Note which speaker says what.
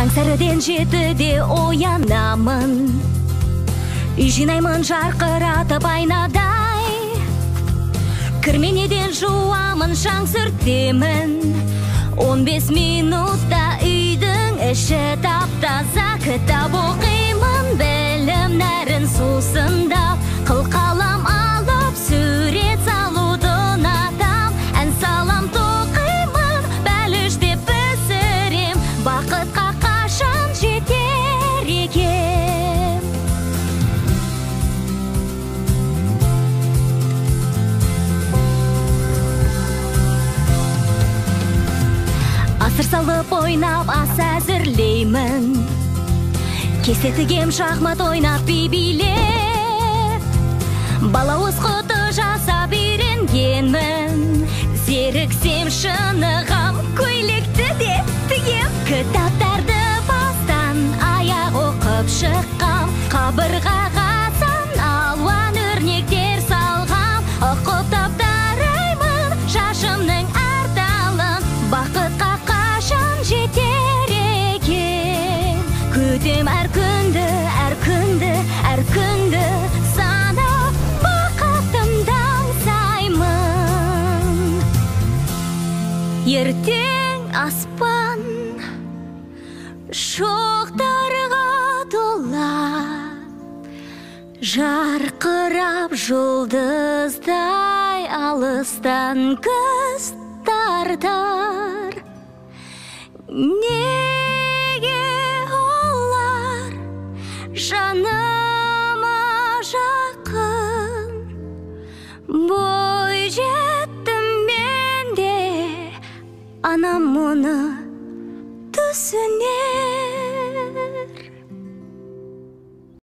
Speaker 1: Таңсәріден жетіде оянамын, жинаймын жарқыратып айнадай, кірменеден жуамын, шаң сүртемін. 15 минутта үйдің іші тап-таза, кітап оқимын, білім нәрін сусындап, қылқалам алып сурет салуды ұнатам. Ән салам тоқимын, бәліш деп пісірем, бақытқа қашан жетер екем. Асыр салып ойнап ас әзірлеймін, кесе тігем, шахмат ойнап би-билеп, балауыз құты жасап үйренгенмін. Зеріксем шынығам, көйлекті де тігем, кітаптарды бастан аяқ оқып шыққам, қабырғаға сан алуан өрнектер салғам. Оқып таптараймын шашымның әр талын, бақытқа қашан жетер екен. Күтем әр күнді, әр күнді, әр күнді санап, бақытымды аңсаймын. Ертең аспан шоқтарға толып, жарқырап жұлдыздай алыстан көз тартар. Неге олар жаныма жақын, бой жеттім мен де анам мұны түсіне.